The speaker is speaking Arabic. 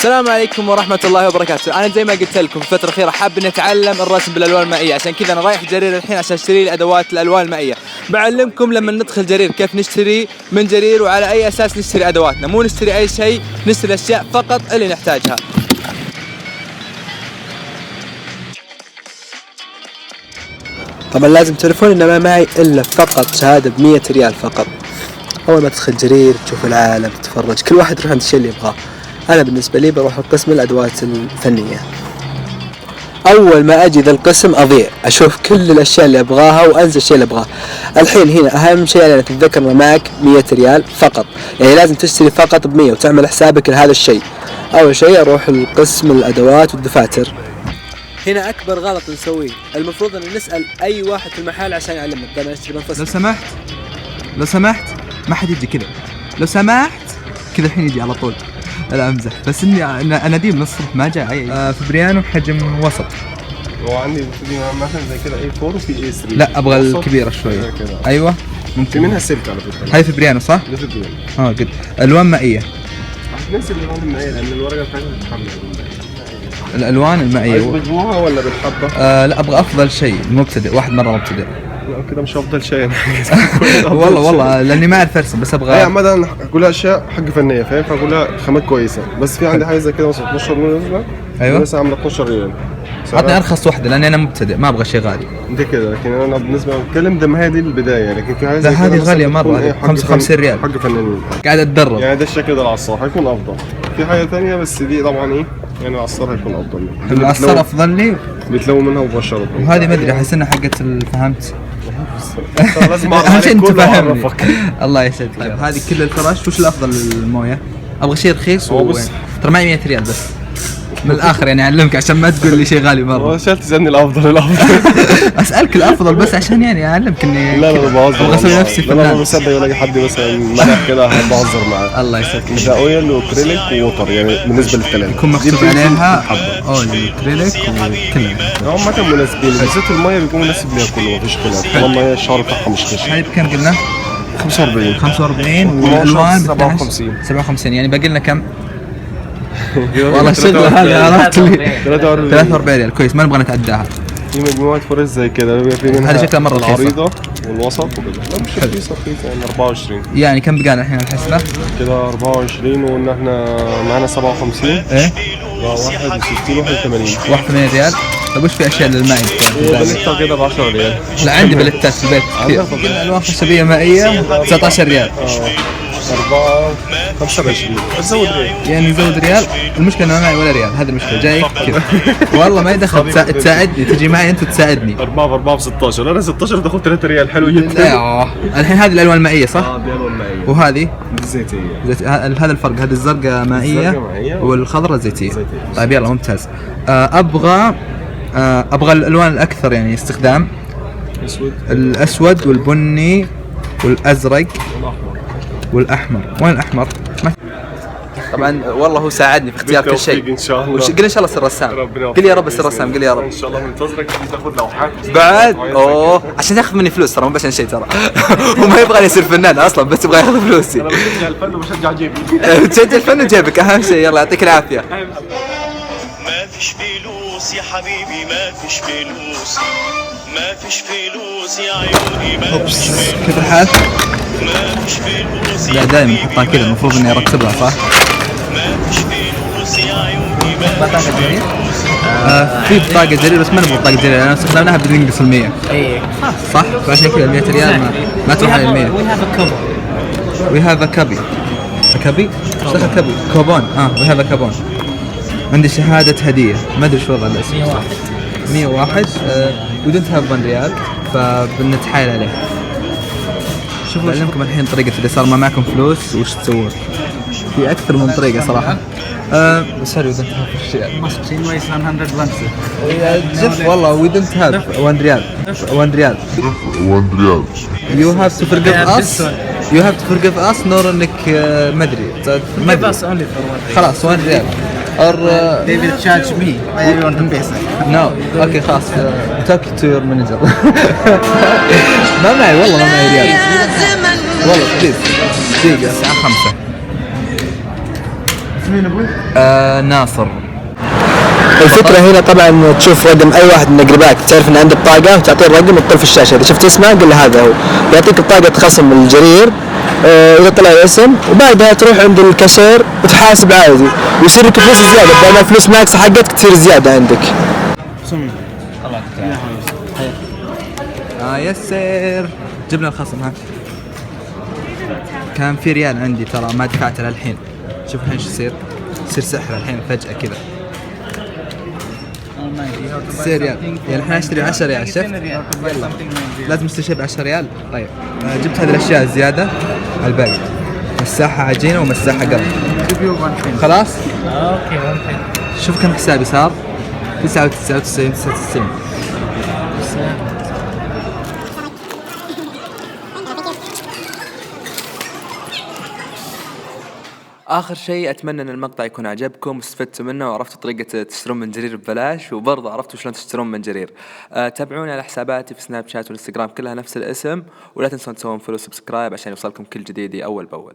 السلام عليكم ورحمة الله وبركاته. أنا زي ما قلت لكم في الفترة الأخيرة حاب إني أتعلم الرسم بالألوان المائية، عشان كذا أنا رايح جرير الحين عشان أشتري لي أدوات الألوان المائية. بعلمكم لما ندخل جرير كيف نشتري من جرير وعلى أي أساس نشتري أدواتنا، مو نشتري أي شيء، نشتري الأشياء فقط اللي نحتاجها. طبعا لازم تعرفون إن ما معي إلا فقط شهادة ب100 ريال فقط. أول ما تدخل جرير تشوف العالم، تتفرج، كل واحد يروح عند الشيء اللي يبغاه. أنا بالنسبة لي بروح القسم الأدوات الفنية. أول ما أجي ذا القسم أضيع، أشوف كل الأشياء اللي أبغاها وأنزل الشيء اللي أبغاه. الحين هنا أهم شيء أنا تتذكر إن معك 100 ريال فقط، يعني لازم تشتري فقط ب100 وتعمل حسابك لهذا الشيء. أول شيء أروح القسم الأدوات والدفاتر. هنا أكبر غلط نسويه، المفروض أن نسأل أي واحد في المحل عشان يعلمنا بدل ما نشتري بنفسنا. لو سمحت ما حد يجي كذا، لو سمحت كذا الحين يجي على طول. لا امزح، بس اني انا ديم من الصبح ما جاء اي فبريانو حجم وسط. وعندي مثلا زي كده اي 4 وفي اي 3. لا ابغى الكبيره شويه. ايوه ممكن. في منها سلك على فكره. هاي فبريانو صح؟ ده فبريانو. قد الوان مائيه. ننسى الالوان المائيه لان الورقه بتاعتها بتتحمل. الالوان المائيه بالجوها ولا بالحبه؟ لا ابغى افضل شيء مبتدئ، واحد مره مبتدئ. لا كده مش افضل شيء. والله لاني ما اعرف ارسم، بس ابغى. هي عامه كلها اشياء حق فنيه، فاهم؟ فكلها خامات كويسه، بس في عندي حاجه زي كده مثلا 12 نازله. ايوه مثلا عامله 12 ريال. عطني ارخص واحده لاني انا مبتدئ ما ابغى شيء غالي. ده كده، لكن انا بالنسبه بتكلم ده ما هي دي البدايه، لكن في حاجه زي كده. هذه غاليه مره، 55 ريال. حق فنانين قاعد اتدرب يعني. ده الشكل ده العصار هيكون افضل. في حاجه ثانيه بس دي طبعا ايه يعني، العصار هيكون افضل. العصار افضل لي، بيتلون منها مباشره. وهذه ما ادري احس انها حقت فهمت. لازم اهم شيء انت فاهمني. الله يسعدك. طيب هذه كل الفراش وش الافضل للمويه؟ ابغى شيء رخيص ترى معي 100 ريال بس من الاخر يعني اعلمك عشان ما تقول لي شيء غالي مره. شلت تسالني الافضل اسالك الافضل بس عشان يعني اعلمك اني لا بهزر. ابغى اسوي نفسي فنان. لا بصدق يلاقي حد مثلا مرح كده بهزر معاه. الله يسعدك. ده اويل وكريليك ووتر يعني بالنسبه للكلام يكون مكتوب عليها كريليك وكلها. هم ما كانوا مناسبين، بالذات الميه بيكون مناسب ليها كله مفيش خلاف. طالما هي الشعر بتاعها مش خشن. هاي بكم قلنا؟ 45 والالوان 57 يعني باقي لنا كم؟ والله الشغله هذه عرفت لي 43 ريال كويس، ما نبغى نتعداها. في مجموعه فرش زي كده، في منها هذه شكلها مره رخيصه، العريضه والوسط وكده. لا مش رخيصه يعني 24. يعني كم بقى الحين الحسبه؟ كده 24 وان احنا معانا 57. ايه 61 81 ريال. طيب وش في اشياء للماء؟ بلتة كده ب 10 ريال. لا عندي بلتات في البيت كثير. قلنا الوان خشبيه مائيه 19 ريال. 25 زود ريال يعني نزود ريال. المشكله انه ما معي ولا ريال، هذه المشكله. جايك كذا والله ما يدخل تساعدني، تجي معي انت وتساعدني. 4 ب 16. انا 16 دخلت 3 ريال حلو جدا. الحين هذه الالوان المائيه صح؟ دي الوان مائيه. وهذه زيتيه. هذا الفرق، هذه الزرقاء مائيه والخضراء زيتيه. طيب يلا ممتاز. ابغى الالوان الاكثر يعني استخدام. الاسود والبني والازرق والاحمر. وين الاحمر؟ طبعا والله هو ساعدني في اختيار كل شيء ان شاء الله. قل ان شاء الله سر رسام. قل يا رب سر رسام. قل يا رب ان شاء الله منتظرك تاخذ لوحات بعد. عشان ياخذ مني فلوس ترى، مو عشان شيء ترى. هو ما يبغى يصير فنان اصلا، بس يبغى ياخذ فلوسي. انا بشجع الفن وبشجع جيبي. تشجع الفن وجيبك اهم شيء. يلا يعطيك العافيه. ما فيش فلوس يا حبيبي، ما فيش فلوس، ما فيش فلوس يا عيوني، ما فيش فلوس. كيف الحال؟ ما فيش فلوس. لا دائما احطها كذا، المفروض اني ارتبها صح؟ ما فيش فلوس يا عيوني، ما فيش فلوس. في بطاقة جرير بس ما نبغى بطاقة جرير، لأن استخدمناها بننقص ال100. اي صح؟ فعشان كذا 100 ريال ما تروح على 100. We have a cubby. A cubby؟ ايش دخل كبي؟ كوبون. we have a كوبون. عندي شهادة هدية، ما ادري شو وضع الاسم. 101. we don't have 1 ريال فبنتحايل عليه. شوفوا بعلمكم الحين طريقة إذا صار ما معكم فلوس وش تسوون. في أكثر من طريقة صراحة. sorry we don't have ريال. must seen waste 100 جف والله we don't have 1 ريال. 1 ريال. You have to forgive us. You have to forgive us نور انك ما ادري. Give us only for 1 خلاص 1 ريال. Or they will charge me. I want to pay. No. Okay خلاص. Talk to your manager. ما معي والله ما معي ريال. والله بليز. دقيقة الساعة 5. مين ابوي؟ ناصر. الفكرة هنا طبعا تشوف رقم اي واحد من اقربائك، تعرف ان عنده بطاقة وتعطيه الرقم وتطل في الشاشة، اذا شفت اسمه قل له هذا هو، يعطيك بطاقة خصم الجرير اذا طلع الاسم، وبعدها تروح عند الكاشير وتحاسب عادي، ويصير لك فلوس زيادة، بدل ما الفلوس ناقصة حقتك تصير زيادة عندك. يسر جبنا الخصم. ها كان في ريال عندي ترى ما دفعته للحين. شوف الحين شو يصير سحر الحين فجأة كذا. يصير ريال يعني الحين اشتري 10 ريال. شفت لازم تشتري شيء ب 10 ريال. طيب جبت هذه الاشياء الزيادة الباقي، مساحة عجينة ومساحة قرن. خلاص شوف كم حسابي صار 99. آخر شيء أتمنى أن المقطع يكون عجبكم واستفدتوا منه وعرفتوا طريقة تشترون من جرير ببلاش، وبرضه عرفتوا شلون تشترون من جرير. تابعوني على حساباتي في سناب شات والإنستغرام كلها نفس الاسم، ولا تنسون تسوون فولو سبسكرايب عشان يوصلكم كل جديدي أول بأول.